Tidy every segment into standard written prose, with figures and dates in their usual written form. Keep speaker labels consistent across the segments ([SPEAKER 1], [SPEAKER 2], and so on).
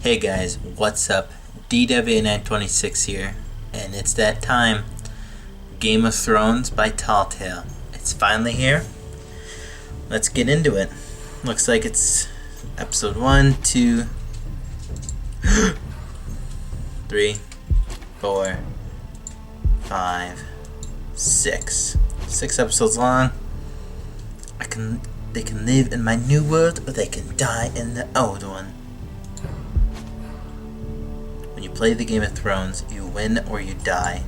[SPEAKER 1] Hey guys, what's up? DW926 here, and it's that time. Game of Thrones by Telltale. It's finally here. Let's get into it. Looks like it's episode 1, 2, 3, 4, 5, 6. 6 episodes long. They can live in my new world, or they can die in the old one. When you play the Game of Thrones, you win or you die.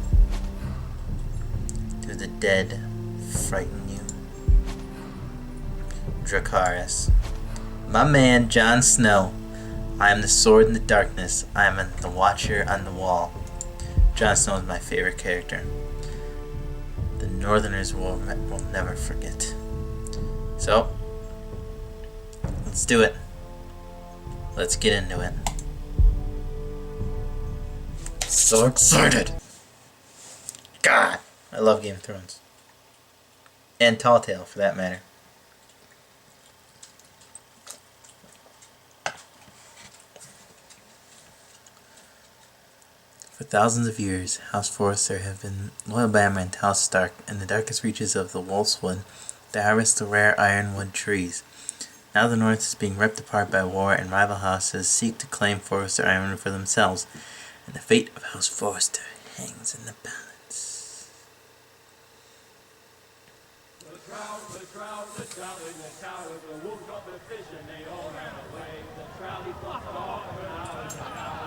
[SPEAKER 1] Do the dead frighten you? Dracarys. My man, Jon Snow. I am the sword in the darkness. I am the watcher on the wall. Jon Snow is my favorite character. The Northerners will never forget. So, let's do it. Let's get into it. So excited! God! I love Game of Thrones. And Telltale, for that matter. For thousands of years, House Forrester have been loyal bandmen to House Stark in the darkest reaches of the Wolf's Wood to harvest the rare ironwood trees. Now the North is being ripped apart by war, and rival houses seek to claim Forrester Ironwood for themselves, and the fate of House Forrester hangs in the balance.
[SPEAKER 2] The trout in the tower, the wolves got the fish and they all ran away. The trout he fought off and out of the tower,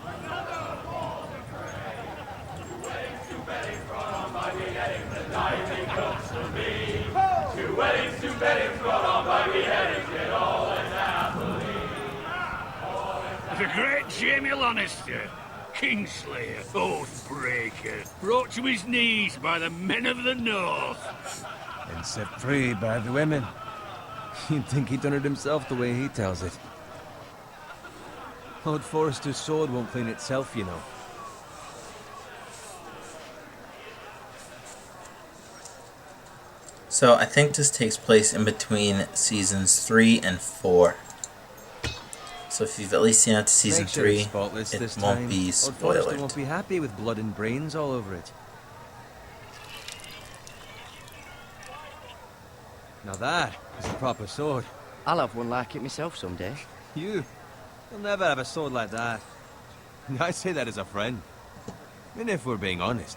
[SPEAKER 2] another war to pray. Two weddings, two beddings brought on by beheading, the diving comes to me. Two weddings, two beddings brought on by beheading, yet all is happily.
[SPEAKER 3] The great Jamie Lannister, Kingslayer, Oathbreaker, brought to his knees by the men of the North.
[SPEAKER 4] And set free by the women. You'd think he'd done it himself the way he tells it. Lord Forrester's sword won't clean itself, you know.
[SPEAKER 1] So I think this takes place in between seasons 3 and 4. So if you've at least seen up to season 3, it won't be
[SPEAKER 4] Lord Forrester
[SPEAKER 1] spoiled.
[SPEAKER 4] won't be happy with blood and brains all over it. Now that is a proper sword.
[SPEAKER 5] I'll have one like it myself someday.
[SPEAKER 4] You'll never have a sword like that. I say that as a friend. And if we're being honest,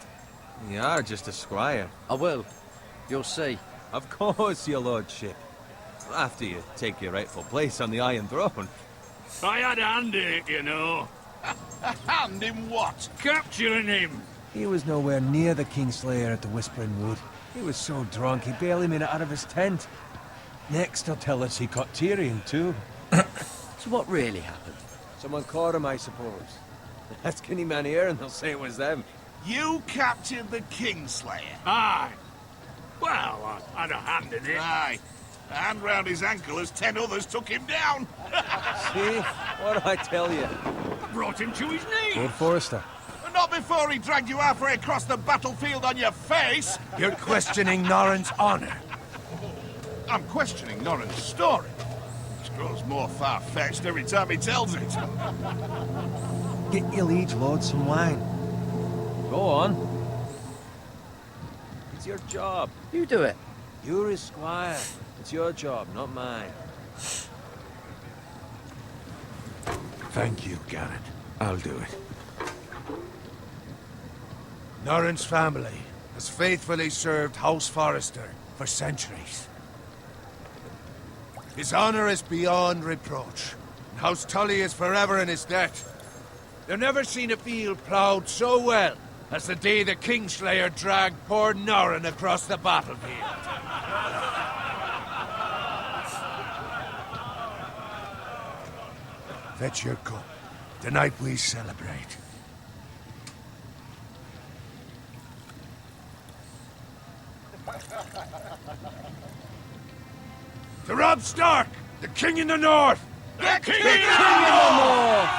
[SPEAKER 4] you are just a squire.
[SPEAKER 5] I will. You'll see.
[SPEAKER 4] Of course, your lordship. After you take your rightful place on the Iron Throne.
[SPEAKER 3] I had a hand in it, you know.
[SPEAKER 6] Hand in what?
[SPEAKER 3] Capturing him.
[SPEAKER 4] He was nowhere near the Kingslayer at the Whispering Wood. He was so drunk he barely made it out of his tent. Next he'll tell us he caught Tyrion too.
[SPEAKER 5] So what really happened?
[SPEAKER 4] Someone caught him, I suppose. Ask any man here and they'll say it was them.
[SPEAKER 6] You captured the Kingslayer.
[SPEAKER 3] Aye. Well, I had a hand in it.
[SPEAKER 6] Aye. A hand round his ankle as 10 others took him down.
[SPEAKER 4] See? What did I tell you?
[SPEAKER 3] Brought him to his knees.
[SPEAKER 4] Lord Forrester.
[SPEAKER 6] Not before he dragged you halfway across the battlefield on your face.
[SPEAKER 7] You're questioning Norrin's honor.
[SPEAKER 6] I'm questioning Norrin's story, which grows more far-fetched every time he tells it.
[SPEAKER 4] Get your liege lord some wine. Go on. It's your job.
[SPEAKER 5] You do it.
[SPEAKER 4] You're his squire. It's your job, not mine.
[SPEAKER 7] Thank you, Garrett. I'll do it. Norrin's family has faithfully served House Forrester for centuries. His honor is beyond reproach, and House Tully is forever in his debt. They've never seen a field ploughed so well as the day the Kingslayer dragged poor Norrin across the battlefield. Fetch your cup. Tonight we celebrate. To Robb Stark, the King in the North!
[SPEAKER 6] The King
[SPEAKER 7] in the North!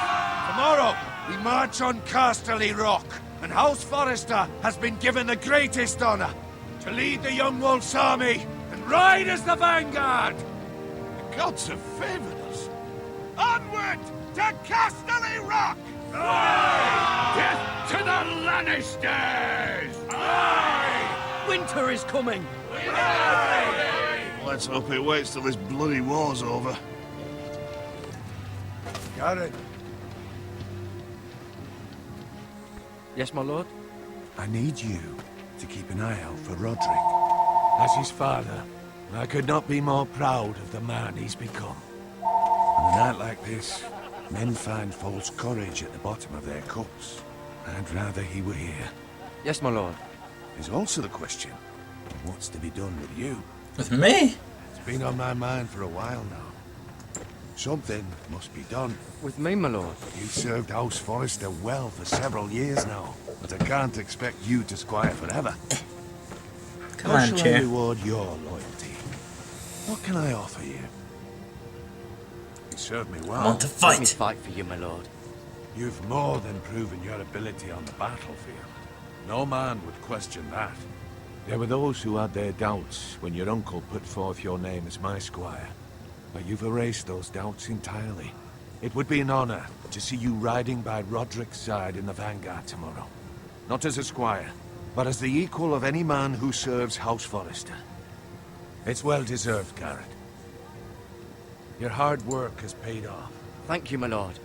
[SPEAKER 7] Tomorrow, we march on Casterly Rock, and House Forrester has been given the greatest honor to lead the Young Wolf's army and ride as the vanguard!
[SPEAKER 6] The gods have favored us. Onward to Casterly Rock!
[SPEAKER 3] Death to the Lannisters! Aye!
[SPEAKER 5] Winter is coming!
[SPEAKER 6] Let's hope it waits till this bloody war's over.
[SPEAKER 7] Garrett,
[SPEAKER 5] Yes, my lord?
[SPEAKER 7] I need you to keep an eye out for Roderick. As his father, I could not be more proud of the man he's become. On a night like this, men find false courage at the bottom of their cups. I'd rather he were here.
[SPEAKER 5] Yes, my lord.
[SPEAKER 7] There's also the question of what's to be done with you.
[SPEAKER 1] With me?
[SPEAKER 7] It's been on my mind for a while now. Something must be done.
[SPEAKER 5] With me, my lord.
[SPEAKER 7] You served House Forrester well for several years now, but I can't expect you to squire forever.
[SPEAKER 1] Come
[SPEAKER 7] How
[SPEAKER 1] on,
[SPEAKER 7] shall I
[SPEAKER 1] chair.
[SPEAKER 7] reward your loyalty? What can I offer you? You served me
[SPEAKER 1] I
[SPEAKER 7] well.
[SPEAKER 1] want to
[SPEAKER 5] Let me
[SPEAKER 1] fight.
[SPEAKER 5] fight for you, my lord.
[SPEAKER 7] You've more than proven your ability on the battlefield. No man would question that. There were those who had their doubts when your uncle put forth your name as my squire. But you've erased those doubts entirely. It would be an honor to see you riding by Roderick's side in the vanguard tomorrow. Not as a squire, but as the equal of any man who serves House Forrester. It's well deserved, Garrett. Your hard work has paid off.
[SPEAKER 5] Thank you, my lord.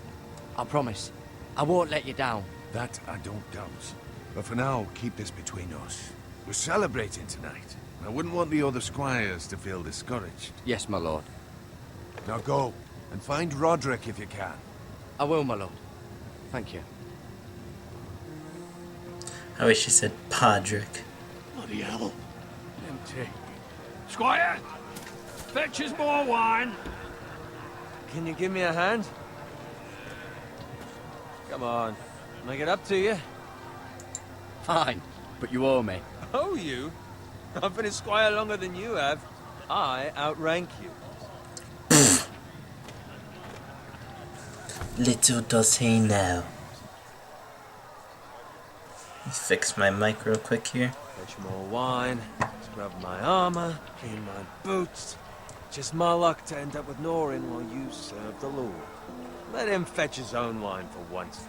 [SPEAKER 5] I promise. I won't let you down.
[SPEAKER 7] That I don't doubt. But for now, keep this between us. We're celebrating tonight. I wouldn't want the other squires to feel discouraged.
[SPEAKER 5] Yes, my lord.
[SPEAKER 7] Now go, and find Roderick if you can.
[SPEAKER 5] I will, my lord. Thank you.
[SPEAKER 1] I wish you said Podrick.
[SPEAKER 3] Bloody hell. Empty. Squire! Fetch us more wine!
[SPEAKER 4] Can you give me a hand? Come on. Make it up to you.
[SPEAKER 5] Fine, but you owe me.
[SPEAKER 4] Oh, you? I've been a squire longer than you have. I outrank you.
[SPEAKER 1] Little does he know. Let's fix my mic real quick here.
[SPEAKER 4] Fetch more wine, scrub my armor, clean my boots. Just my luck to end up with Norin while you serve the Lord. Let him fetch his own wine for once.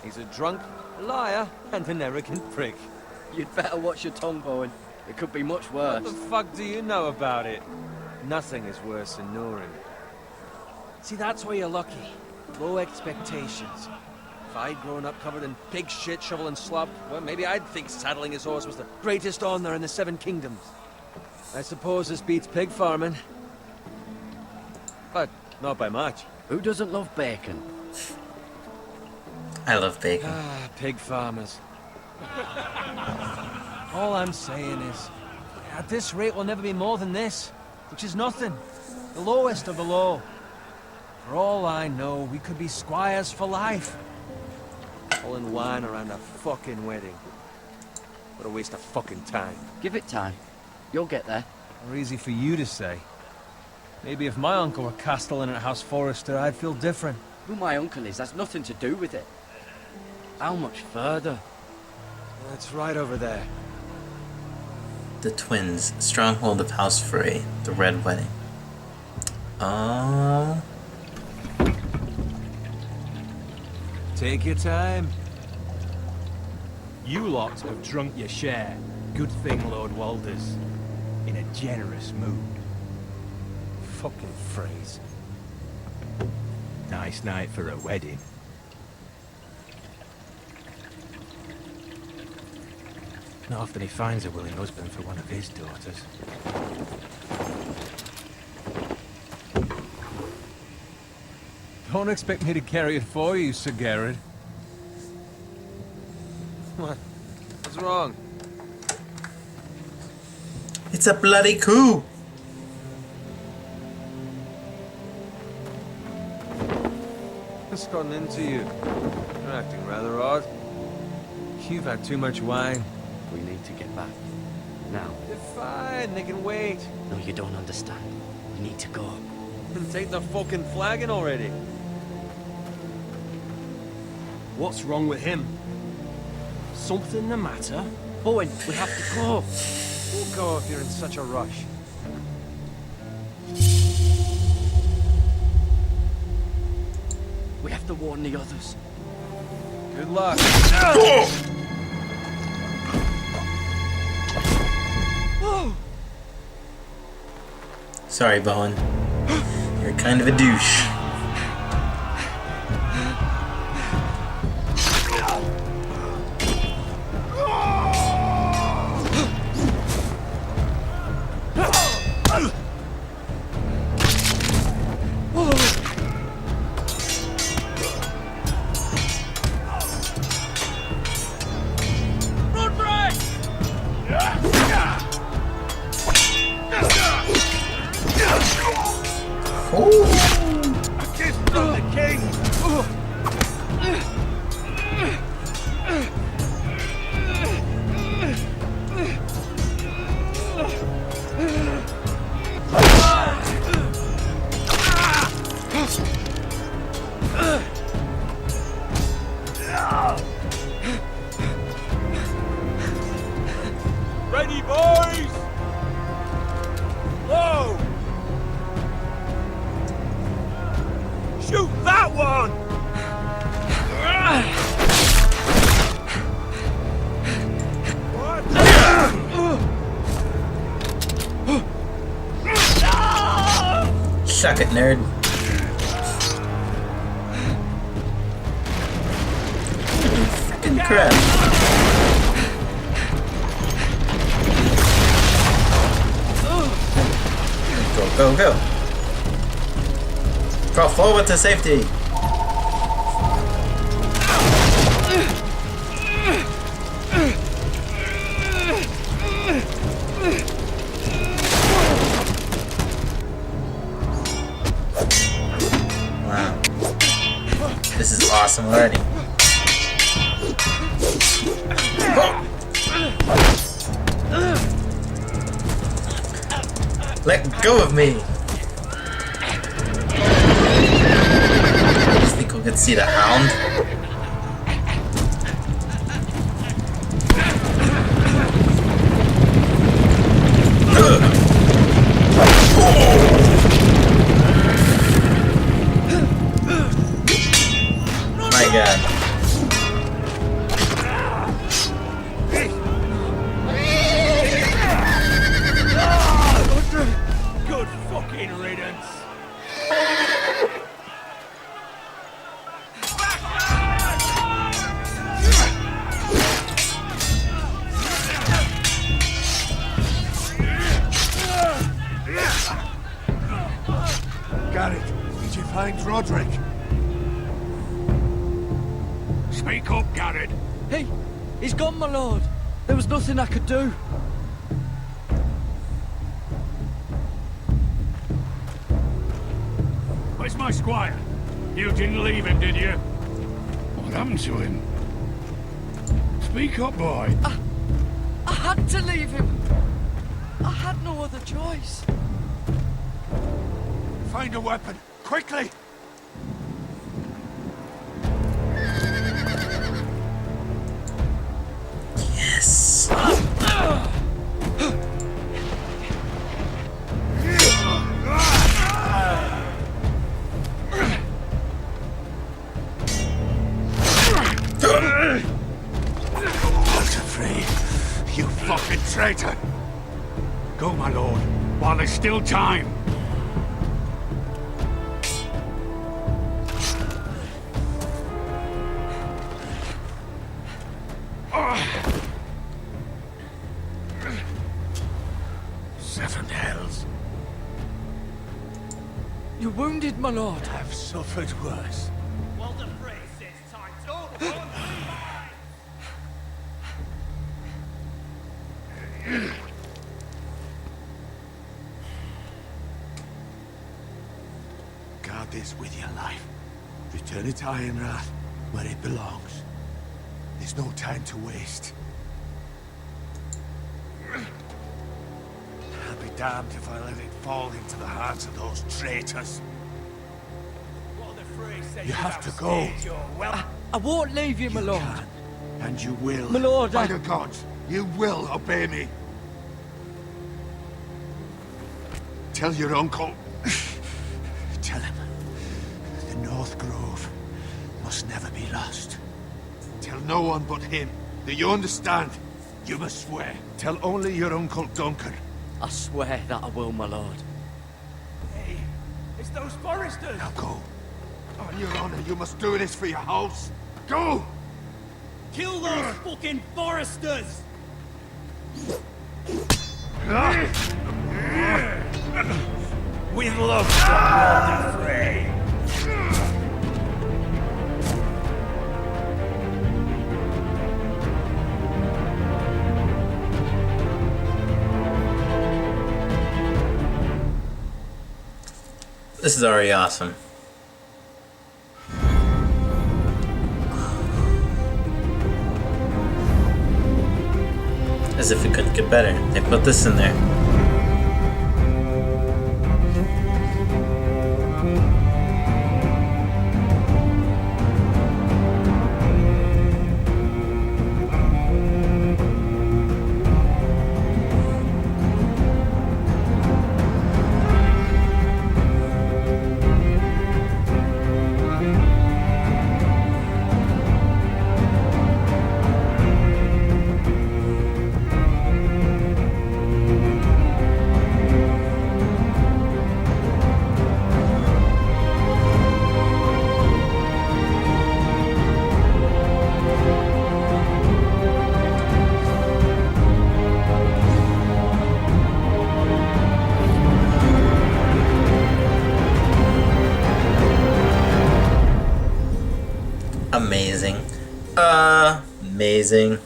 [SPEAKER 4] He's a drunk, a liar, and an arrogant prick.
[SPEAKER 5] You'd better watch your tongue, Bowen. It could be much
[SPEAKER 4] What
[SPEAKER 5] worse.
[SPEAKER 4] the fuck do you know about it? Nothing is worse than Norin. See, that's where you're lucky. Low expectations. If I'd grown up covered in pig shit, shovel and slop, well, maybe I'd think saddling his horse was the greatest honor in the Seven Kingdoms. I suppose this beats pig farming. But not by much.
[SPEAKER 5] Who doesn't love bacon?
[SPEAKER 1] I love bacon.
[SPEAKER 4] Ah, pig farmers. All I'm saying is, at this rate we'll never be more than this, which is nothing. The lowest of the low. For all I know, we could be squires for life. Pulling wine around a fucking wedding. What a waste of fucking time.
[SPEAKER 5] Give it time. You'll get there.
[SPEAKER 4] Or easy for you to say. Maybe if my uncle were castellan at House Forrester, I'd feel different.
[SPEAKER 5] Who my uncle is has nothing to do with it. How much further?
[SPEAKER 4] That's right over there.
[SPEAKER 1] The twins. Stronghold of House Frey. The Red Wedding. Oh.
[SPEAKER 4] Take your time. You lot have drunk your share. Good thing Lord Walder's in a generous mood. Fucking phrase. Nice night for a wedding. Not often he finds a willing husband for one of his daughters. Don't expect me to carry it for you, Sir Garrett. What? What's wrong?
[SPEAKER 1] It's a bloody coup!
[SPEAKER 4] What's gotten into you? You're acting rather odd. You've had too much wine.
[SPEAKER 5] We need to get back. Now.
[SPEAKER 4] They're fine, they can wait.
[SPEAKER 5] No, you don't understand. We need to go.
[SPEAKER 4] And take the fucking flagon already.
[SPEAKER 8] What's wrong with him? Something the matter?
[SPEAKER 5] Bowen, we have to go.
[SPEAKER 4] We'll go if you're in such a rush.
[SPEAKER 5] We have to warn the others.
[SPEAKER 4] Good luck.
[SPEAKER 1] Sorry, Bowen. You're kind of a douche.
[SPEAKER 4] Ready, boys! Whoa! Shoot that one!
[SPEAKER 1] Suck it, nerd. Freaking crap. Go, go, go. Crawl forward to safety. Wow. This is awesome already. Let go of me! You think we could see the hound? My God.
[SPEAKER 3] Good fucking riddance.
[SPEAKER 7] Garrett, did you find Roderick?
[SPEAKER 3] Speak up, Garrett.
[SPEAKER 5] Hey, he's gone, my lord. There was nothing I could do.
[SPEAKER 3] Where's my squire? You didn't leave him, did you? What happened to him? Speak up, boy.
[SPEAKER 5] I had to leave him. I had no other choice.
[SPEAKER 7] Find a weapon, quickly!
[SPEAKER 1] Yes.
[SPEAKER 7] Not afraid, you fucking traitor!
[SPEAKER 3] Go, my lord, while there's still time.
[SPEAKER 7] Seven hells.
[SPEAKER 5] You're wounded, my lord.
[SPEAKER 7] I've suffered worse.
[SPEAKER 2] Well, the phrase says time's over.
[SPEAKER 7] Guard this with your life. Return it to Ironrath, where it belongs. There's no time to waste. I'll be damned if I let it fall into the hands of those traitors.
[SPEAKER 2] Well, the phrase says
[SPEAKER 7] You have to go.
[SPEAKER 5] I won't leave you, my
[SPEAKER 7] You
[SPEAKER 5] lord.
[SPEAKER 7] can, and you will.
[SPEAKER 5] My lord,
[SPEAKER 7] By the gods, you will obey me. Tell your uncle. Tell him. The North Grove must never be lost. Tell no one but him. Do you understand? You must swear. Tell only your Uncle Duncan.
[SPEAKER 5] I swear that I will, my lord.
[SPEAKER 8] Hey, it's those foresters!
[SPEAKER 7] Now go. On your honor, you must do this for your house. Go!
[SPEAKER 8] Kill those fucking foresters! With love from Lord Frey.
[SPEAKER 1] This is already awesome. As if it couldn't get better. They put this in there. Amazing. Amazing.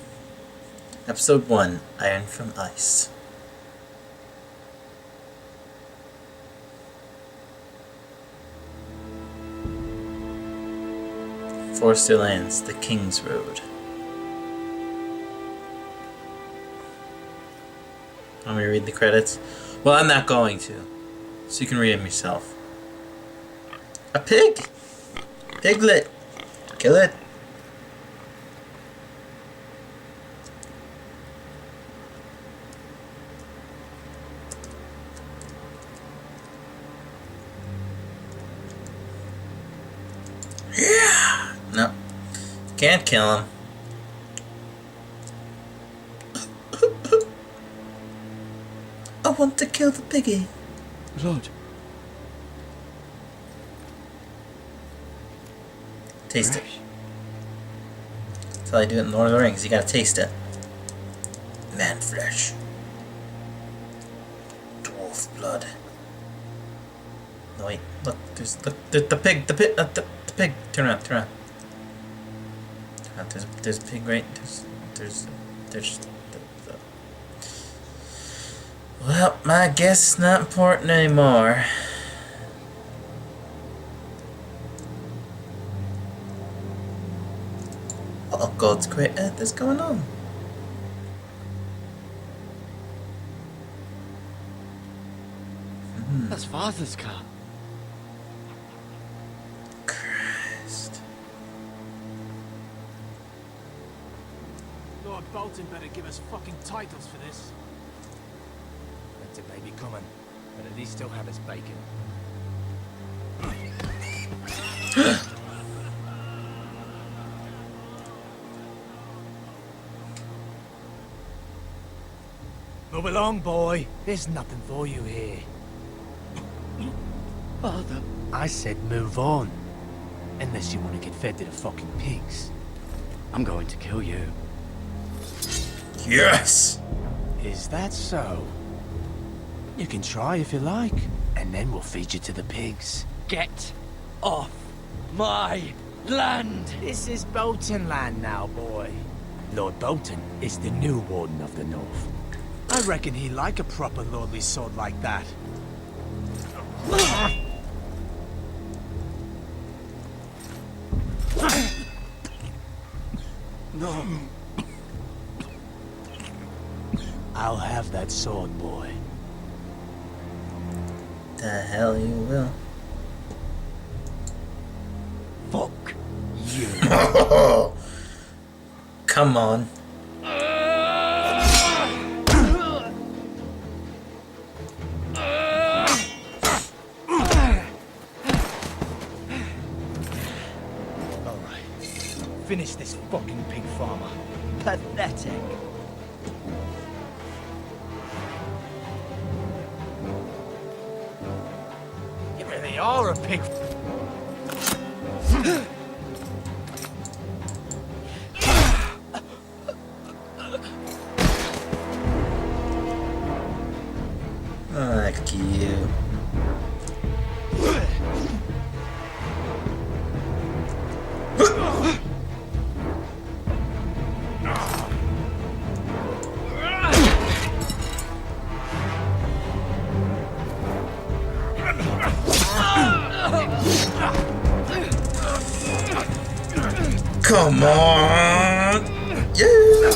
[SPEAKER 1] Episode 1, Iron from Ice. Forster Lands, the King's Road. Want me to read the credits? Well, I'm not going to. So you can read them yourself. A pig! Piglet! Kill it! Yeah! No. Can't kill him. I want to kill the piggy.
[SPEAKER 5] Lord.
[SPEAKER 1] Taste it. That's how I do it in Lord of the Rings. You gotta taste it. Man flesh. Dwarf blood. No wait, look, there's the pig, the pig. Turn around, turn around. There's a pig right. There's. Well, I guess it's not important anymore. Oh, God's great earth is going on.
[SPEAKER 5] That's Father's car.
[SPEAKER 1] Christ.
[SPEAKER 8] Lord Bolton better give us fucking titles for this. Winter may be coming, but at least still have his bacon. Move along, boy. There's nothing for you here.
[SPEAKER 5] Father.
[SPEAKER 8] I said move on. Unless you want to get fed to the fucking pigs.
[SPEAKER 5] I'm going to kill you.
[SPEAKER 1] Yes!
[SPEAKER 8] Is that so? You can try if you like, and then we'll feed you to the pigs.
[SPEAKER 5] Get off my land!
[SPEAKER 8] This is Bolton land now, boy. Lord Bolton is the new Warden of the North. I reckon he like a proper lordly sword like that.
[SPEAKER 5] No.
[SPEAKER 8] I'll have that sword, boy.
[SPEAKER 1] The hell you will.
[SPEAKER 8] Fuck you.
[SPEAKER 1] Come on.
[SPEAKER 8] All right. finish this fucking pig farmer.
[SPEAKER 5] Pathetic.
[SPEAKER 8] You really are a pig.
[SPEAKER 1] Fuck you. Come on! Yeah!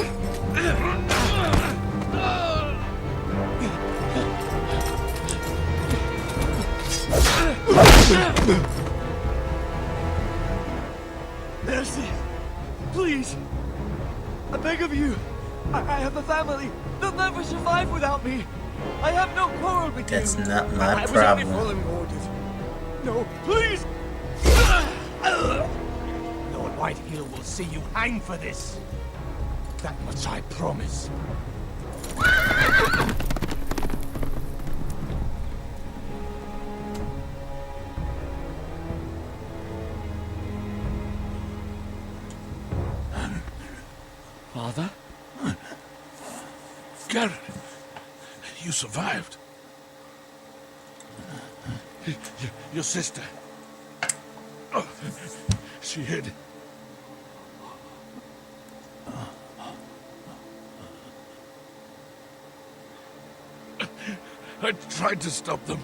[SPEAKER 8] Mercy! Please! I beg of you! I have a family! They'll never survive without me! I have no quarrel with
[SPEAKER 1] That's
[SPEAKER 8] you!
[SPEAKER 1] not my
[SPEAKER 8] I was
[SPEAKER 1] problem.
[SPEAKER 8] only following orders. No, please! Lord Whitehill will see you hang for this! That much I promise.
[SPEAKER 5] Father?
[SPEAKER 6] Garrett, you survived. Your sister. Oh, she hid. I tried to stop them.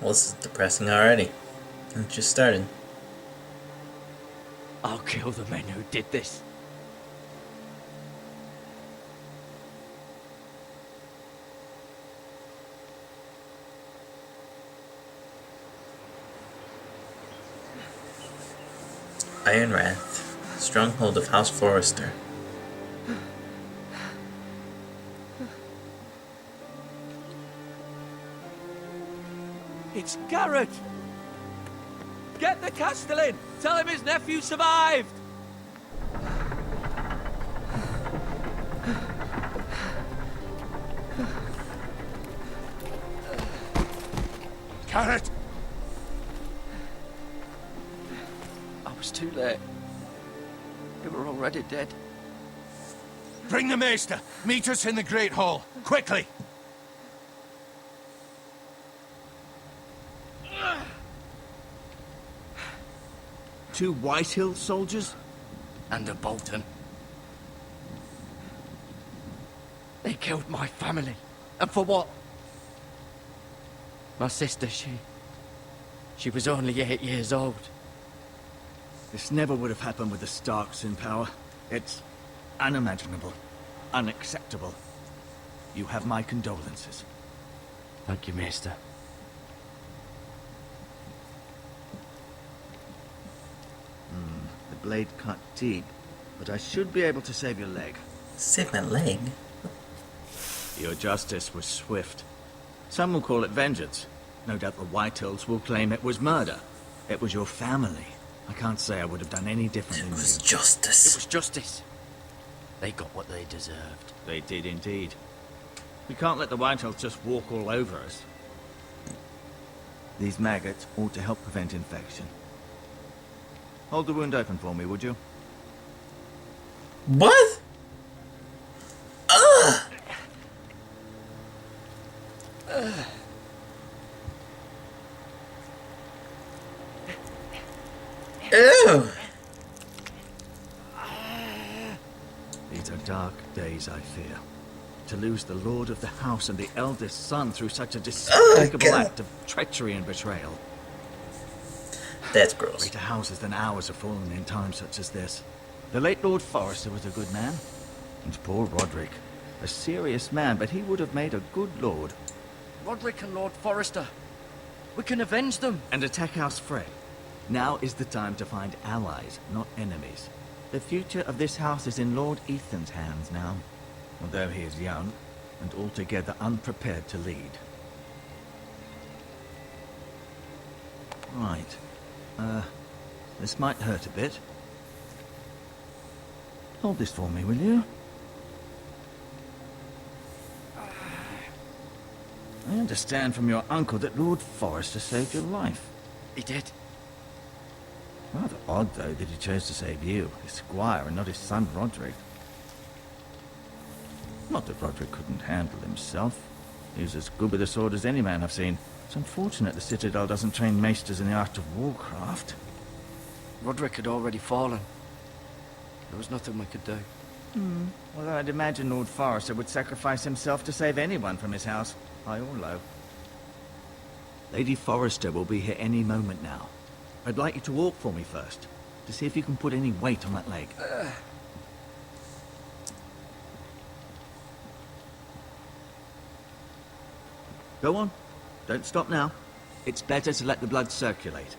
[SPEAKER 1] Well, this is depressing already. It just started.
[SPEAKER 5] I'll kill the men who did this.
[SPEAKER 1] Iron Wrath, stronghold of House Forrester.
[SPEAKER 4] It's Garrett! Get the Castellan! Tell him his nephew survived!
[SPEAKER 6] Garrett!
[SPEAKER 5] I was too late. They were already dead.
[SPEAKER 7] Bring the maester. Meet us in the Great Hall. Quickly!
[SPEAKER 8] Two Whitehill soldiers?
[SPEAKER 5] And a Bolton. They killed my family. And for what? My sister, she was only 8 years old.
[SPEAKER 8] This never would have happened with the Starks in power. It's unimaginable. Unacceptable. You have my condolences.
[SPEAKER 5] Thank you, Maester.
[SPEAKER 8] The blade cut deep, but I should be able to save your leg.
[SPEAKER 1] Save my leg?
[SPEAKER 8] Your justice was swift. Some will call it vengeance. No doubt the Whitehills will claim it was murder. It was your family. I can't say I would have done any different
[SPEAKER 1] It
[SPEAKER 8] than
[SPEAKER 1] was
[SPEAKER 8] you.
[SPEAKER 1] justice.
[SPEAKER 5] It was justice. They got what they deserved.
[SPEAKER 8] They did indeed. We can't let the Whitehills just walk all over us. These maggots ought to help prevent infection. Hold the wound open for me, would you?
[SPEAKER 1] What? Ugh! Ew!
[SPEAKER 8] These are dark days, I fear. To lose the lord of the house and the eldest son through such a despicable
[SPEAKER 1] God.
[SPEAKER 8] act of treachery and betrayal.
[SPEAKER 1] That's gross.
[SPEAKER 8] Greater houses than ours have fallen in times such as this. The late Lord Forrester was a good man. And poor Roderick. A serious man, but he would have made a good lord.
[SPEAKER 5] Roderick and Lord Forrester. We can avenge them.
[SPEAKER 8] And attack House Frey. Now is the time to find allies, not enemies. The future of this house is in Lord Ethan's hands now. Although he is young, and altogether unprepared to lead. Right. This might hurt a bit. Hold this for me, will you? I understand from your uncle that Lord Forrester saved your life.
[SPEAKER 5] He did.
[SPEAKER 8] Rather odd, though, that he chose to save you, his squire, and not his son Roderick. Not that Roderick couldn't handle himself. He was as good with a sword as any man I've seen. It's unfortunate the Citadel doesn't train maesters in the art of warcraft.
[SPEAKER 5] Roderick had already fallen. There was nothing we could do.
[SPEAKER 8] Although I'd imagine Lord Forrester would sacrifice himself to save anyone from his house, high or low. Lady Forrester will be here any moment now. I'd like you to walk for me first, to see if you can put any weight on that leg. Go on. Don't stop now. It's better to let the blood circulate.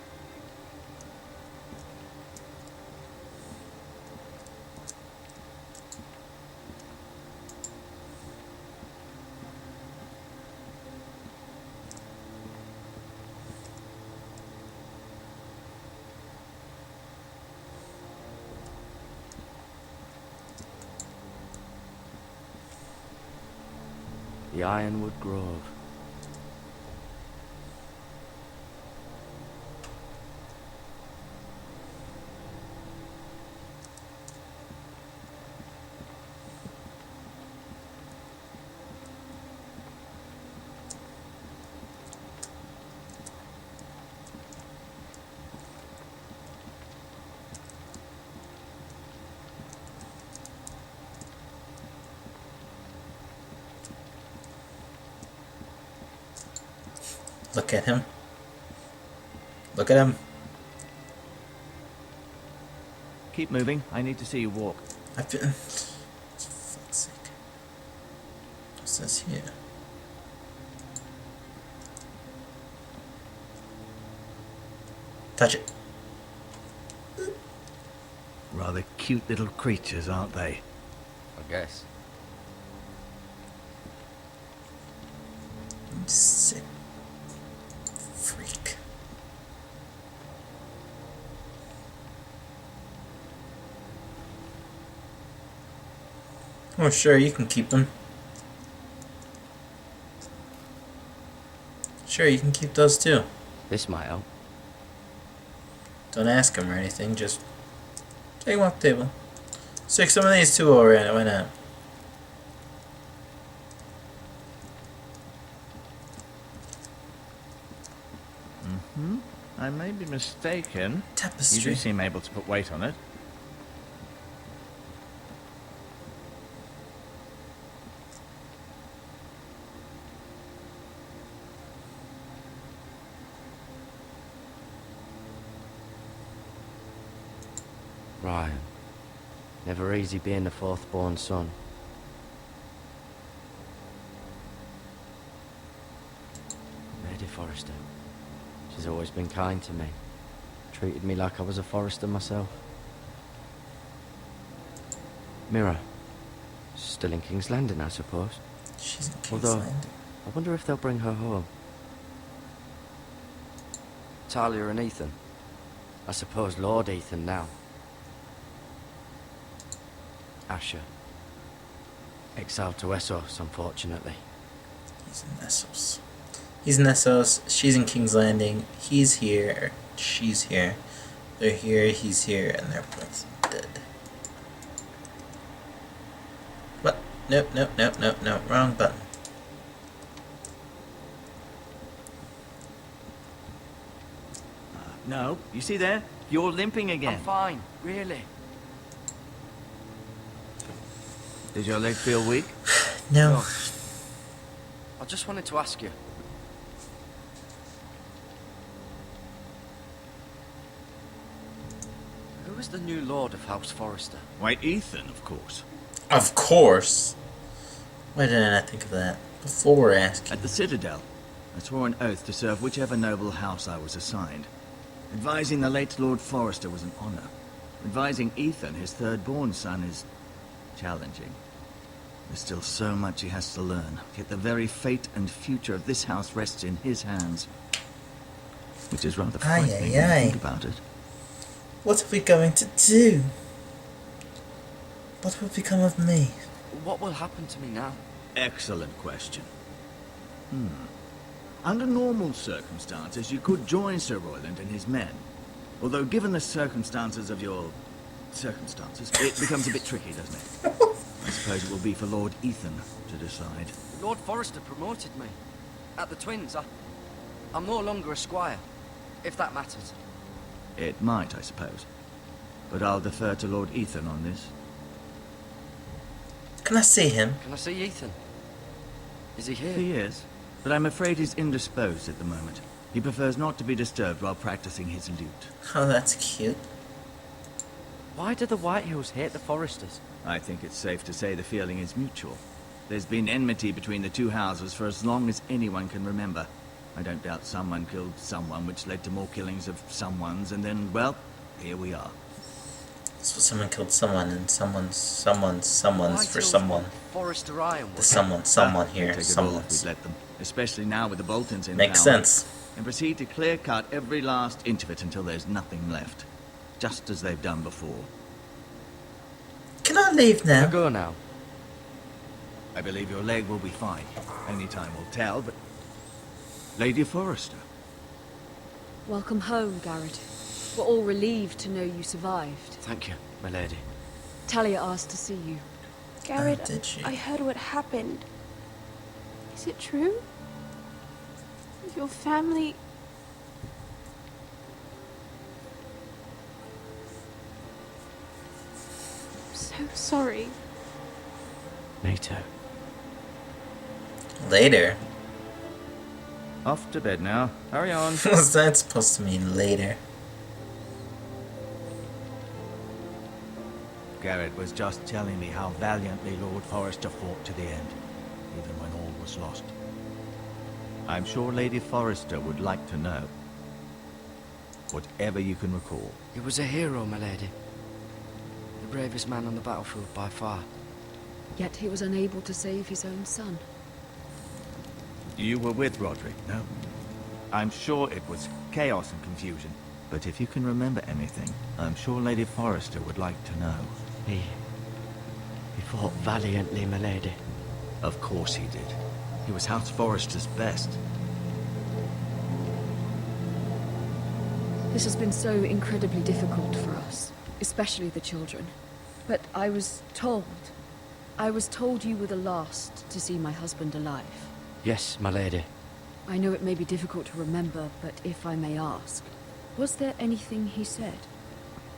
[SPEAKER 5] The Ironwood Grove.
[SPEAKER 1] Look at him. Look at him.
[SPEAKER 8] Keep moving. I need to see you walk.
[SPEAKER 1] I've been... For fuck's sake. What's this here? Touch it.
[SPEAKER 8] Rather cute little creatures, aren't they?
[SPEAKER 5] I guess.
[SPEAKER 1] Sick freak. Oh, sure, you can keep them. Sure, you can keep those too.
[SPEAKER 5] This might help.
[SPEAKER 1] Don't ask him or anything, just take them off the table. Stick some of these too over in it, why not?
[SPEAKER 8] I may be mistaken. You
[SPEAKER 1] Tapestry.
[SPEAKER 8] do seem able to put weight on it.
[SPEAKER 5] Ryan. Never easy being the fourth-born son. Lady Forrester. She's always been kind to me. Treated me like I was a Forrester myself. Mira. Still in King's Landing, I suppose.
[SPEAKER 1] She's in King's
[SPEAKER 5] Although,
[SPEAKER 1] Landing.
[SPEAKER 5] I wonder if they'll bring her home. Talia and Ethan. I suppose Lord Ethan now. Asher. Exiled to Essos, unfortunately.
[SPEAKER 1] He's in Essos. He's in Essos. She's in King's Landing. He's here. She's here. They're here. He's here. And they're both dead. What? Nope, nope, nope, nope, nope. Wrong button.
[SPEAKER 8] No, you see there? You're limping again.
[SPEAKER 5] I'm fine, really.
[SPEAKER 8] Does your leg feel weak?
[SPEAKER 1] No.
[SPEAKER 5] No. I just wanted to ask you. Who is the new Lord of House Forrester?
[SPEAKER 8] Why, Ethan, of course.
[SPEAKER 1] Of course. Why didn't I think of that before asking?
[SPEAKER 8] At the Citadel, I swore an oath to serve whichever noble house I was assigned. Advising the late Lord Forrester was an honor. Advising Ethan, his third-born son, is challenging. There's still so much he has to learn, yet the very fate and future of this house rests in his hands. Which is rather frightening when you think about it.
[SPEAKER 1] What are we going to do? What will become of me?
[SPEAKER 5] What will happen to me now?
[SPEAKER 8] Excellent question. Under normal circumstances, you could join Sir Royland and his men. Although, given the circumstances of your circumstances, it becomes a bit tricky, doesn't it? I suppose it will be for Lord Ethan to decide.
[SPEAKER 5] Lord Forrester promoted me. At the Twins, I'm no longer a squire, if that matters.
[SPEAKER 8] It might, I suppose. But I'll defer to Lord Ethan on this.
[SPEAKER 1] Can I see him?
[SPEAKER 5] Can I see Ethan? Is he here?
[SPEAKER 8] He is, but I'm afraid he's indisposed at the moment. He prefers not to be disturbed while practicing his lute.
[SPEAKER 1] Oh, that's cute.
[SPEAKER 5] Why do the Whitehills hate the Forresters?
[SPEAKER 8] I think it's safe to say the feeling is mutual. There's been enmity between the two houses for as long as anyone can remember. I don't doubt someone killed someone, which led to more killings of someones, and then, well, here we are.
[SPEAKER 1] So someone killed someone, and someone's for someone.
[SPEAKER 5] Forrester Iron.
[SPEAKER 1] The someone here,
[SPEAKER 8] Take it all if
[SPEAKER 1] someone's.
[SPEAKER 8] we'd let them. Especially now with the Boltons in
[SPEAKER 1] Makes
[SPEAKER 8] power.
[SPEAKER 1] sense.
[SPEAKER 8] And proceed to clear-cut every last inch of it until there's nothing left. Just as they've done before.
[SPEAKER 1] Can I leave
[SPEAKER 5] Can I
[SPEAKER 1] now?
[SPEAKER 5] go now?
[SPEAKER 8] I believe your leg will be fine. Only time will tell, but... Lady Forrester.
[SPEAKER 9] Welcome home, Garrett. We're all relieved to know you survived.
[SPEAKER 5] Thank you, my lady.
[SPEAKER 9] Talia asked to see you.
[SPEAKER 10] Garrett,
[SPEAKER 1] did she?
[SPEAKER 10] I heard what happened. Is it true? Your family... I'm so sorry.
[SPEAKER 5] Me too.
[SPEAKER 1] Later?
[SPEAKER 8] Off to bed now. Hurry on.
[SPEAKER 1] What's that supposed to mean, later?
[SPEAKER 8] Garrett was just telling me how valiantly Lord Forrester fought to the end, even when all was lost. I'm sure Lady Forrester would like to know. Whatever you can recall.
[SPEAKER 5] He was a hero, my lady. The bravest man on the battlefield by far.
[SPEAKER 9] Yet he was unable to save his own son.
[SPEAKER 8] You were with Roderick, no? I'm sure it was chaos and confusion. But if you can remember anything, I'm sure Lady Forrester would like to know.
[SPEAKER 5] He fought valiantly, my lady.
[SPEAKER 8] Of course he did. He was House Forrester's best.
[SPEAKER 9] This has been so incredibly difficult for us, especially the children. But I was told you were the last to see my husband alive.
[SPEAKER 5] Yes, my lady.
[SPEAKER 9] I know it may be difficult to remember, but if I may ask, was there anything he said?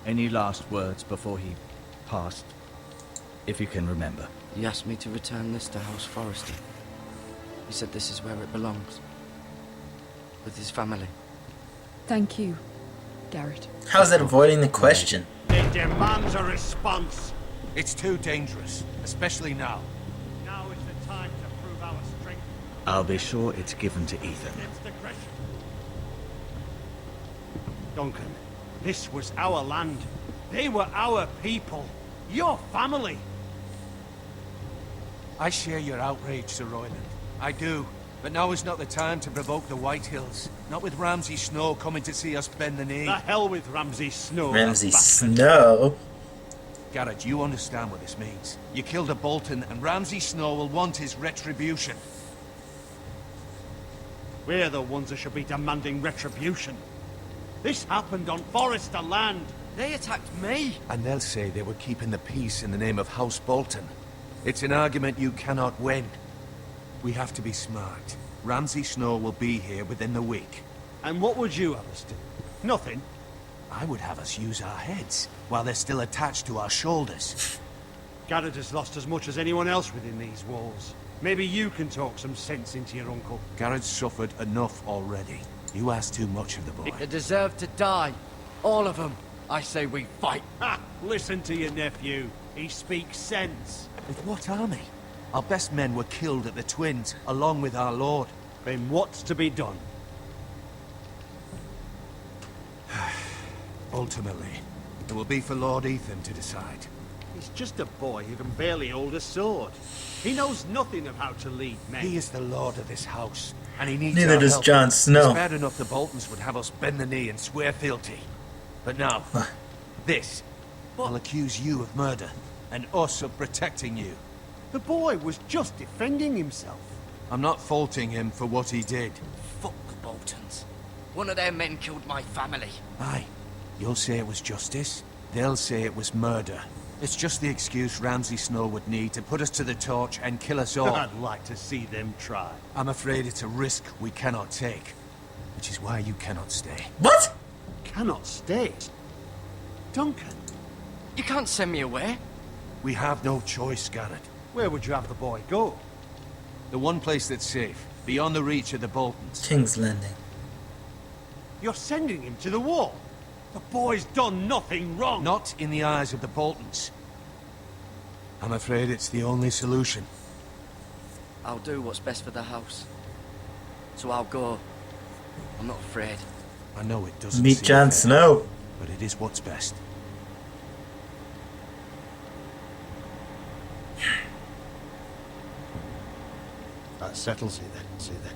[SPEAKER 8] Any last words before he passed? If you can remember.
[SPEAKER 5] He asked me to return this to House Forrester. He said this is where it belongs. With his family.
[SPEAKER 9] Thank you, Garrett.
[SPEAKER 1] How's that avoiding the question?
[SPEAKER 3] It demands a response.
[SPEAKER 7] It's too dangerous, especially now.
[SPEAKER 3] Now is the time to prove our strength
[SPEAKER 8] I'll be sure it's given to Ethan.
[SPEAKER 3] against aggression. Duncan, this was our land. They were our people. Your family.
[SPEAKER 7] I share your outrage, Sir Royland. I do. But now is not the time to provoke the Whitehills. Not with Ramsay Snow coming to see us bend the knee.
[SPEAKER 3] The hell with Ramsay Snow.
[SPEAKER 1] Ramsay
[SPEAKER 3] that bastard.
[SPEAKER 1] Snow?
[SPEAKER 7] Garrett, you understand what this means. You killed a Bolton, and Ramsay Snow will want his retribution.
[SPEAKER 3] We're the ones that should be demanding retribution. This happened on Forrester land.
[SPEAKER 5] They attacked me!
[SPEAKER 7] And they'll say they were keeping the peace in the name of House Bolton. It's an argument you cannot win. We have to be smart. Ramsay Snow will be here within the week.
[SPEAKER 3] And what would you have us do? Nothing.
[SPEAKER 7] I would have us use our heads, while they're still attached to our shoulders.
[SPEAKER 3] Garrett has lost as much as anyone else within these walls. Maybe you can talk some sense into your uncle.
[SPEAKER 7] Garrett's suffered enough already. You ask too much of the boy.
[SPEAKER 5] They deserve to die. All of them. I say we fight.
[SPEAKER 3] Ha! Listen to your nephew. He speaks sense.
[SPEAKER 7] With what army? Our best men were killed at the Twins, along with our lord.
[SPEAKER 3] Then what's to be done?
[SPEAKER 7] Ultimately, it will be for Lord Ethan to decide.
[SPEAKER 11] He's just a boy who can barely hold a sword. He knows nothing of how to lead men.
[SPEAKER 7] He is the lord of this house, and he needs
[SPEAKER 1] Neither
[SPEAKER 7] our
[SPEAKER 1] does
[SPEAKER 7] help.
[SPEAKER 1] Jon Snow.
[SPEAKER 7] It's bad enough the Boltons would have us bend the knee and swear fealty. But now, this will accuse you of murder, and us of protecting you.
[SPEAKER 11] The boy was just defending himself.
[SPEAKER 7] I'm not faulting him for what he did.
[SPEAKER 5] Fuck the Boltons. One of their men killed my family.
[SPEAKER 7] Aye, you'll say it was justice. They'll say it was murder. It's just the excuse Ramsay Snow would need to put us to the torch and kill us all.
[SPEAKER 11] I'd like to see them try.
[SPEAKER 7] I'm afraid it's a risk we cannot take, which is why you cannot stay.
[SPEAKER 1] What?
[SPEAKER 11] Cannot stay. Duncan,
[SPEAKER 5] You can't send me away.
[SPEAKER 7] We have no choice, Garrett.
[SPEAKER 11] where would you have the boy go?
[SPEAKER 7] The one place that's safe, beyond the reach of the Boltons.
[SPEAKER 1] King's Landing.
[SPEAKER 11] You're sending him to the wall. The boy's done nothing wrong.
[SPEAKER 7] Not in the eyes of the Boltons. I'm afraid it's the only solution.
[SPEAKER 5] I'll do what's best for the house. So I'll go. I'm not afraid.
[SPEAKER 7] I know it doesn't
[SPEAKER 1] Meet
[SPEAKER 7] seem
[SPEAKER 1] Jon
[SPEAKER 7] fair,
[SPEAKER 1] Snow.
[SPEAKER 7] but it is what's best.
[SPEAKER 11] That settles it then. See then.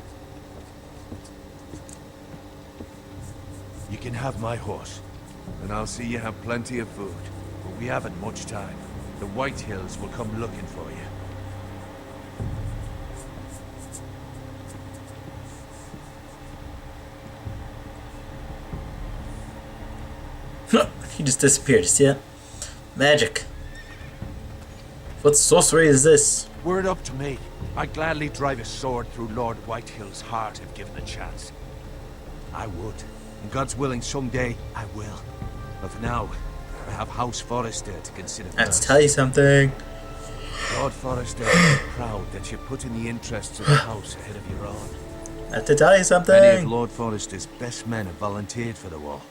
[SPEAKER 7] You can have my horse, and I'll see you have plenty of food. But we haven't much time. The White Hills will come looking for you.
[SPEAKER 1] He just disappeared. You see it? Magic. What sorcery is this?
[SPEAKER 7] Were it up to me, I'd gladly drive a sword through Lord Whitehill's heart if given a chance. I would. And God's willing, someday I will. But for now, I have House Forrester to consider
[SPEAKER 1] I have to
[SPEAKER 7] first.
[SPEAKER 1] tell you something.
[SPEAKER 7] Lord Forrester, I'm proud that you're putting the interests of the house ahead of your own.
[SPEAKER 1] I have to tell you
[SPEAKER 7] Many of
[SPEAKER 1] something.
[SPEAKER 7] Lord Forrester's best men have volunteered for the war.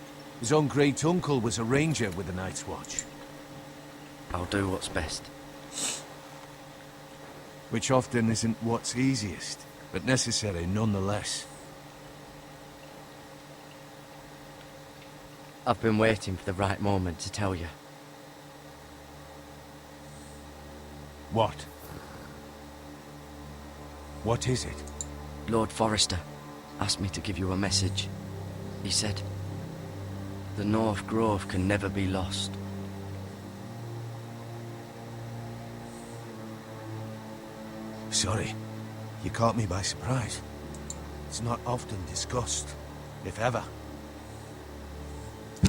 [SPEAKER 7] His own great uncle was a ranger with the Night's Watch.
[SPEAKER 5] I'll do what's best.
[SPEAKER 7] Which often isn't what's easiest, but necessary nonetheless.
[SPEAKER 5] I've been waiting for the right moment to tell you.
[SPEAKER 7] What? What is it?
[SPEAKER 5] Lord Forrester asked me to give you a message. He said, the North Grove can never be lost.
[SPEAKER 7] Sorry, you caught me by surprise. It's not often discussed, if ever.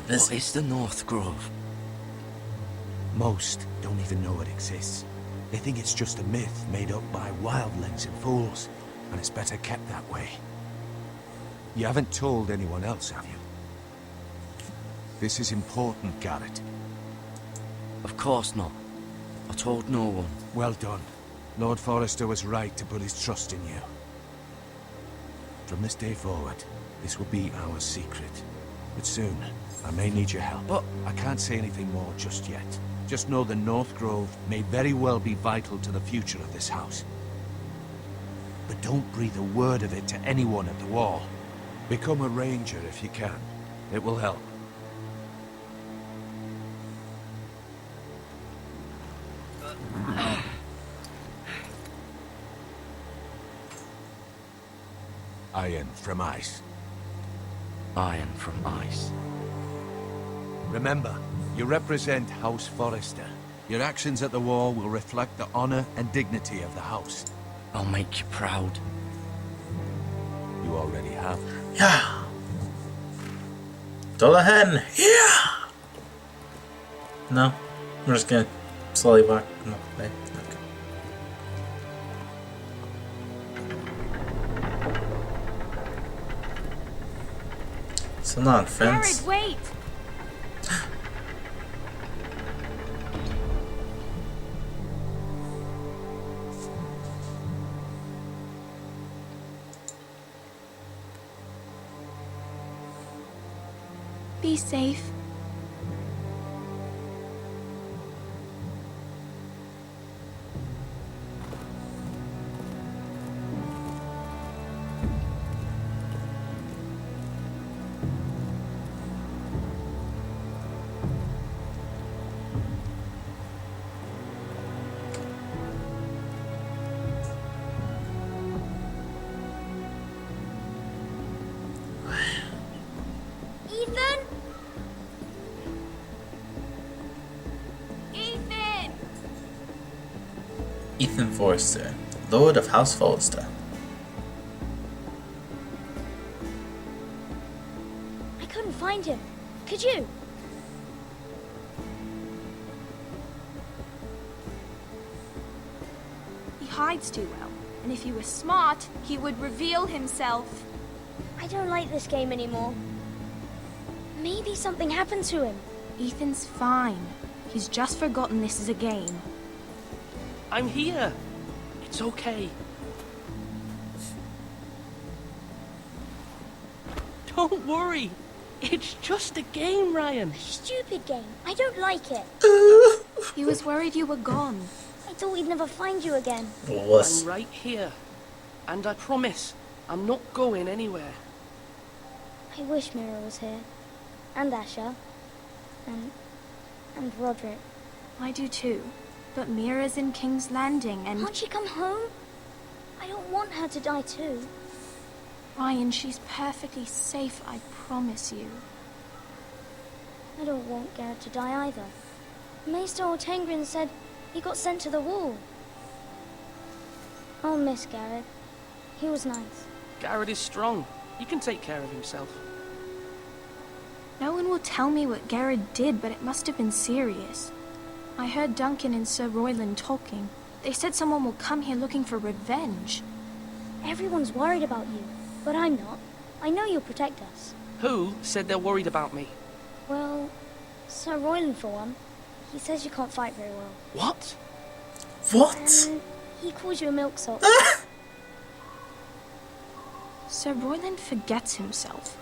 [SPEAKER 5] What is the North Grove?
[SPEAKER 7] Most don't even know it exists. They think it's just a myth made up by wildlings and fools, and it's better kept that way. You haven't told anyone else, have you? This is important, Garrett.
[SPEAKER 5] Of course not. I told no one.
[SPEAKER 7] Well done. Lord Forrester was right to put his trust in you. From this day forward, this will be our secret. But soon, I may need your help.
[SPEAKER 5] But
[SPEAKER 7] I can't say anything more just yet. Just know the North Grove may very well be vital to the future of this house. But don't breathe a word of it to anyone at the wall. Become a ranger if you can. It will help. Iron from ice.
[SPEAKER 5] iron from ice.
[SPEAKER 7] Remember, you represent House Forrester. Your actions at the wall will reflect the honor and dignity of the house.
[SPEAKER 5] I'll make you proud.
[SPEAKER 7] You already have.
[SPEAKER 1] Yeah. Dullahan. Yeah. No, we're just gonna slowly walk them away. Okay. So long, friends.
[SPEAKER 10] Jared, wait! Be safe.
[SPEAKER 1] Ethan Forrester, Lord of House Forrester.
[SPEAKER 12] I couldn't find him. Could you?
[SPEAKER 10] He hides too well, and if he were smart, he would reveal himself.
[SPEAKER 12] I don't like this game anymore. Maybe something happened to him.
[SPEAKER 10] Ethan's fine. He's just forgotten this is a game.
[SPEAKER 13] I'm here. It's okay. Don't worry. It's just a game, Ryan.
[SPEAKER 12] Stupid game. I don't like it.
[SPEAKER 10] He was worried you were gone.
[SPEAKER 12] I thought we'd never find you again.
[SPEAKER 1] Was.
[SPEAKER 13] I'm right here. And I promise, I'm not going anywhere.
[SPEAKER 12] I wish Mira was here. And Asher. And Roderick.
[SPEAKER 10] I do too. But Mira's in King's Landing and...
[SPEAKER 12] Can't she come home? I don't want her to die too.
[SPEAKER 10] Ryan, she's perfectly safe, I promise you.
[SPEAKER 12] I don't want Garrett to die either. Maester Ortengrin said he got sent to the wall. I'll miss Garrett. He was nice.
[SPEAKER 13] Garrett is strong. He can take care of himself.
[SPEAKER 10] No one will tell me what Garrett did, but it must have been serious. I heard Duncan and Sir Royland talking. They said someone will come here looking for revenge.
[SPEAKER 12] Everyone's worried about you, but I'm not. I know you'll protect us.
[SPEAKER 13] Who said they're worried about me?
[SPEAKER 12] Well, Sir Royland for one. He says you can't fight very well.
[SPEAKER 13] What?
[SPEAKER 1] What?
[SPEAKER 12] He calls you a milksop.
[SPEAKER 10] Sir Royland forgets himself.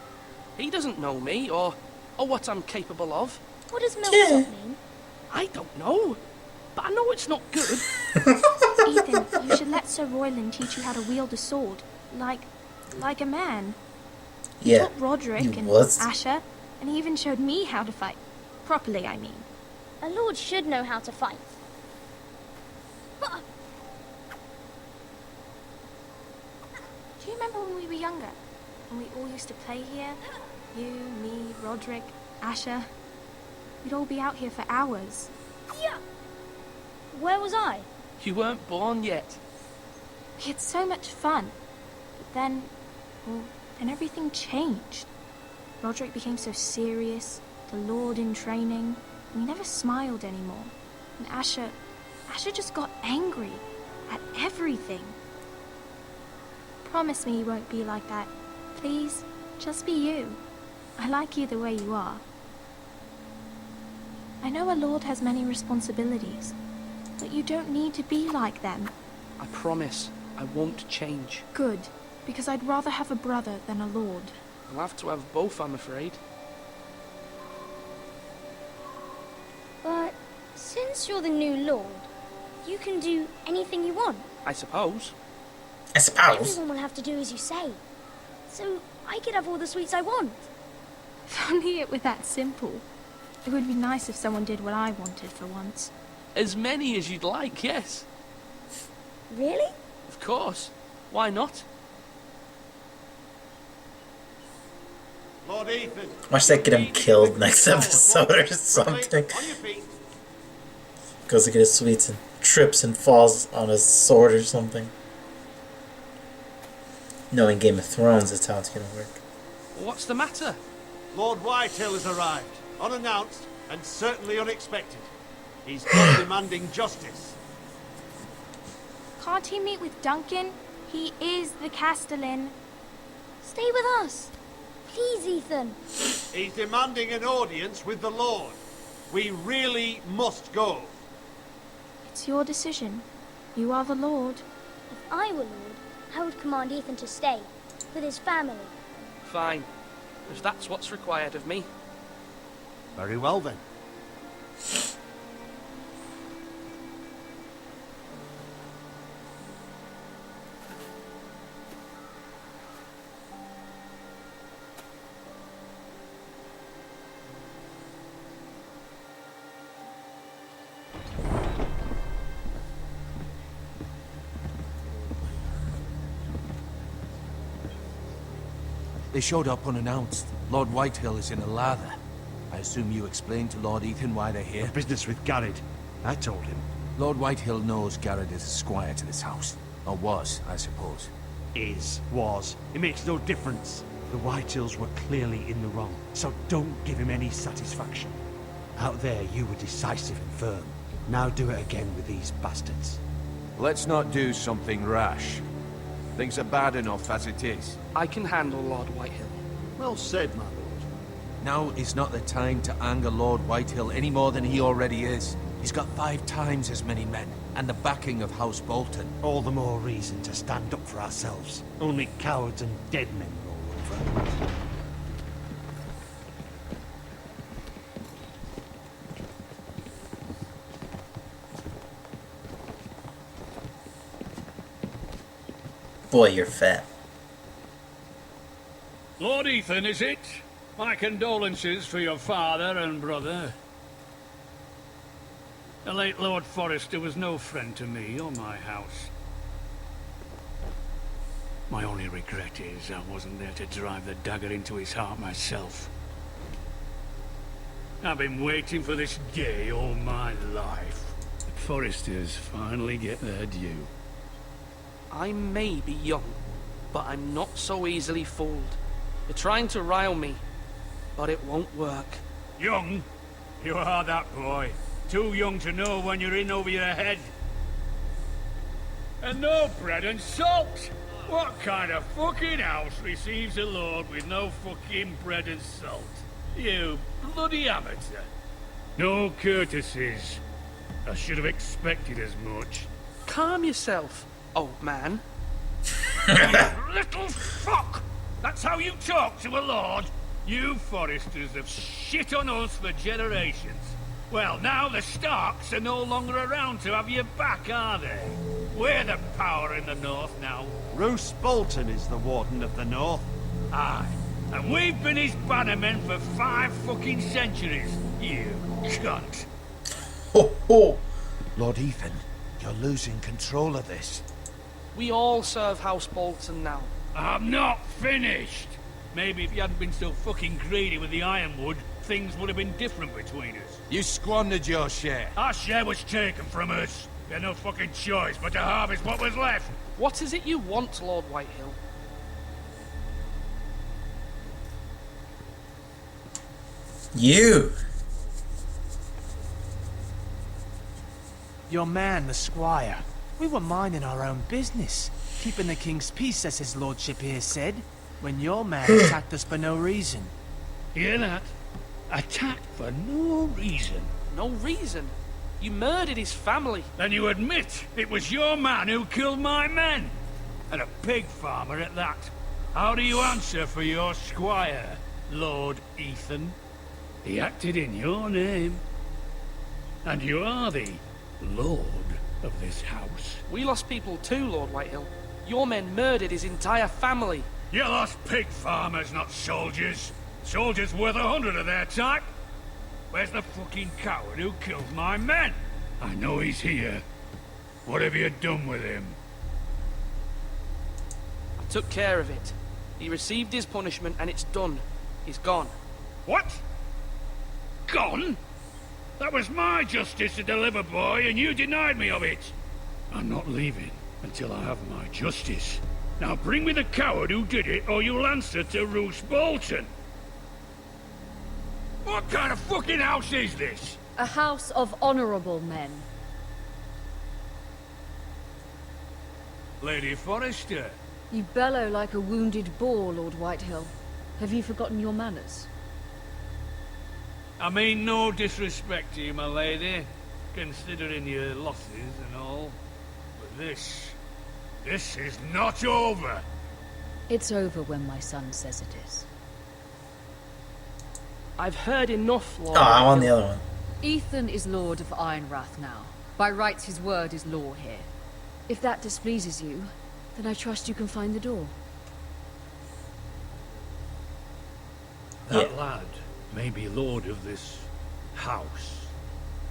[SPEAKER 13] He doesn't know me or what I'm capable of.
[SPEAKER 12] What does milksop mean?
[SPEAKER 13] I don't know, but I know it's not good.
[SPEAKER 10] Ethan, you should let Sir Royland teach you how to wield a sword, like a man. He taught Roderick and Asher, and he even showed me how to fight. Properly, I mean.
[SPEAKER 12] A lord should know how to fight.
[SPEAKER 10] Do you remember when we were younger? When we all used to play here? You, me, Roderick, Asher. We'd all be out here for hours.
[SPEAKER 12] Yeah. Where was I?
[SPEAKER 13] You weren't born yet.
[SPEAKER 10] We had so much fun. But then everything changed. Roderick became so serious, the Lord in training, and he never smiled anymore. And Asher just got angry at everything. Promise me you won't be like that. Please, just be you. I like you the way you are. I know a lord has many responsibilities, but you don't need to be like them.
[SPEAKER 13] I promise I won't change.
[SPEAKER 10] Good, because I'd rather have a brother than a lord.
[SPEAKER 13] I'll have to have both, I'm afraid.
[SPEAKER 12] But since you're the new lord, you can do anything you want.
[SPEAKER 13] I suppose.
[SPEAKER 1] I suppose.
[SPEAKER 12] Everyone will have to do as you say. So I could have all the sweets I want.
[SPEAKER 10] If only it were that simple. It would be nice if someone did what I wanted for once.
[SPEAKER 13] As many as you'd like, yes.
[SPEAKER 12] Really?
[SPEAKER 13] Of course. Why not?
[SPEAKER 11] Lord Ethan.
[SPEAKER 1] Watch that get him killed next episode or something.
[SPEAKER 11] On your feet.
[SPEAKER 1] Goes to get his sweets and trips and falls on his sword or something. Knowing Game of Thrones, that's how it's gonna work.
[SPEAKER 13] What's the matter?
[SPEAKER 11] Lord Whitehill has arrived, unannounced and certainly unexpected. He's come demanding justice.
[SPEAKER 10] Can't he meet with Duncan? He is the Castellan.
[SPEAKER 12] Stay with us. Please, Ethan.
[SPEAKER 11] He's demanding an audience with the Lord. We really must go.
[SPEAKER 10] It's your decision. You are the Lord.
[SPEAKER 12] If I were Lord, I would command Ethan to stay, with his family.
[SPEAKER 13] Fine. If that's what's required of me.
[SPEAKER 11] Very well then.
[SPEAKER 7] They showed up unannounced. Lord Whitehill is in a lather. I assume you explained to Lord Ethan why they're here?
[SPEAKER 11] Business with Garrett. I told him.
[SPEAKER 7] Lord Whitehill knows Garrett is a squire to this house. Or was, I suppose.
[SPEAKER 11] Was. It makes no difference. The Whitehills were clearly in the wrong, so don't give him any satisfaction. Out there, you were decisive and firm. Now do it again with these bastards.
[SPEAKER 7] Let's not do something rash. Things are bad enough as it is.
[SPEAKER 13] I can handle Lord Whitehill.
[SPEAKER 11] Well said, my lord.
[SPEAKER 7] Now is not the time to anger Lord Whitehill any more than he already is. He's got 5 times as many men, and the backing of House Bolton.
[SPEAKER 11] All the more reason to stand up for ourselves. Only cowards and dead men roll over.
[SPEAKER 1] Boy, you're fat.
[SPEAKER 3] Lord Ethan, is it? My condolences for your father and brother. The late Lord Forrester was no friend to me or my house. My only regret is I wasn't there to drive the dagger into his heart myself. I've been waiting for this day all my life. The Forresters finally get their due.
[SPEAKER 13] I may be young, but I'm not so easily fooled. You're trying to rile me, but it won't work.
[SPEAKER 3] Young? You are that boy. Too young to know when you're in over your head. And no bread and salt! What kind of fucking house receives a lord with no fucking bread and salt? You bloody amateur. No courtesies. I should have expected as much.
[SPEAKER 13] Calm yourself, old man.
[SPEAKER 3] You little fuck! That's how you talk to a lord? You Forresters have shit on us for generations. Well, now the Starks are no longer around to have your back, are they? We're the power in the north now.
[SPEAKER 11] Roose Bolton is the Warden of the North.
[SPEAKER 3] Aye. And we've been his bannermen for 5 fucking centuries, you cunt.
[SPEAKER 1] Ho ho!
[SPEAKER 7] Lord Ethan, you're losing control of this.
[SPEAKER 13] We all serve House Bolton now.
[SPEAKER 3] I'm not finished. Maybe if you hadn't been so fucking greedy with the ironwood, things would have been different between us.
[SPEAKER 7] You squandered your share.
[SPEAKER 3] Our share was taken from us. We had no fucking choice but to harvest what was left.
[SPEAKER 13] What is it you want, Lord Whitehill?
[SPEAKER 1] You!
[SPEAKER 14] Your man, the squire. We were minding our own business, keeping the king's peace, as his lordship here said, when your man attacked us for no reason.
[SPEAKER 3] Hear that? Attacked for no reason.
[SPEAKER 13] No reason? You murdered his family.
[SPEAKER 3] Then you admit it was your man who killed my men. And a pig farmer at that. How do you answer for your squire, Lord Ethan? He acted in your name. And you are the lord of this house.
[SPEAKER 13] We lost people too, Lord Whitehill. Your men murdered his entire family.
[SPEAKER 3] You lost pig farmers, not soldiers. Soldiers worth 100 of their type. Where's the fucking coward who killed my men? I know he's here. What have you done with him?
[SPEAKER 13] I took care of it. He received his punishment and it's done. He's gone.
[SPEAKER 3] What? Gone? That was my justice to deliver, boy, and you denied me of it. I'm not leaving until I have my justice. Now bring me the coward who did it, or you'll answer to Roose Bolton. What kind of fucking house is this?
[SPEAKER 9] A house of honorable men.
[SPEAKER 3] Lady Forrester.
[SPEAKER 9] You bellow like a wounded boar, Lord Whitehill. Have you forgotten your manners?
[SPEAKER 3] I mean no disrespect to you, my lady, considering your losses and all. But this is not over.
[SPEAKER 9] It's over when my son says it is.
[SPEAKER 13] I've heard enough, Lord.
[SPEAKER 1] Oh, I'm on the other one.
[SPEAKER 9] Ethan is Lord of Ironrath now. By rights, his word is law here. If that displeases you, then I trust you can find the door.
[SPEAKER 3] That lad may be lord of this house,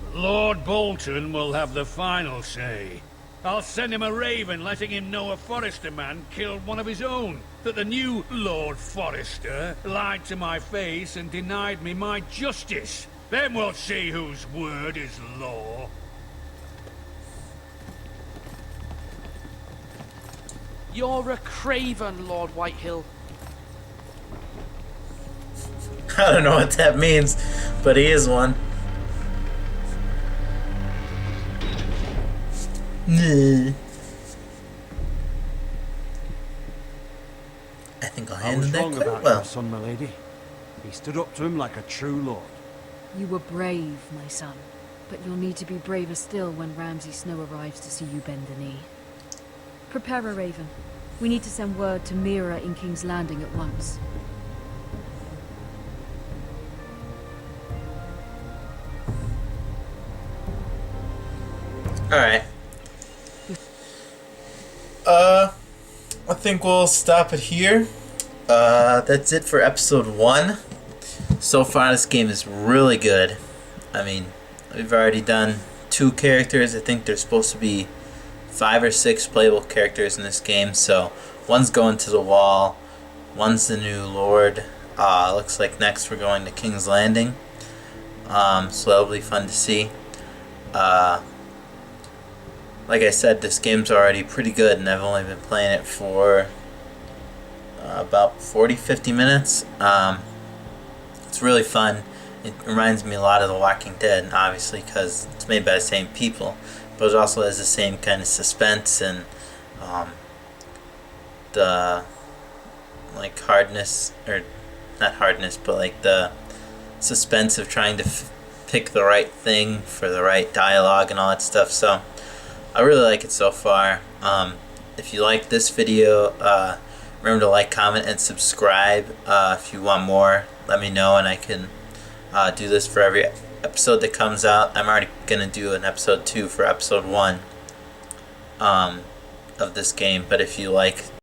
[SPEAKER 3] but Lord Bolton will have the final say. I'll send him a raven letting him know a Forrester man killed one of his own, that the new Lord Forrester lied to my face and denied me my justice. Then we'll see whose word is law.
[SPEAKER 13] You're a craven, Lord Whitehill.
[SPEAKER 1] I don't know what that means, but he is one. I think I'll
[SPEAKER 11] I
[SPEAKER 1] handle
[SPEAKER 11] was
[SPEAKER 1] that
[SPEAKER 11] wrong
[SPEAKER 1] quite
[SPEAKER 11] about
[SPEAKER 1] well.
[SPEAKER 11] your son, my lady. He stood up to him like a true lord.
[SPEAKER 9] You were brave, my son. But you'll need to be braver still when Ramsay Snow arrives to see you bend the knee. Prepare a raven. We need to send word to Mira in King's Landing at once.
[SPEAKER 1] Alright. I think we'll stop it here. That's it for episode 1. So far, this game is really good. I mean, we've already done 2 characters. I think there's supposed to be 5 or 6 playable characters in this game. So, one's going to the wall. One's the new lord. Looks like next we're going to King's Landing. So that'll be fun to see. Like I said, this game's already pretty good, and I've only been playing it for about 40-50 minutes. It's really fun. It reminds me a lot of The Walking Dead, obviously, because it's made by the same people, but it also has the same kind of suspense and the like hardness, or not hardness, but like the suspense of trying to pick the right thing for the right dialogue and all that stuff. So I really like it so far. If you like this video, remember to like, comment, and subscribe. If you want more, let me know, and I can do this for every episode that comes out. I'm already going to do an episode 2 for episode 1 of this game, but if you like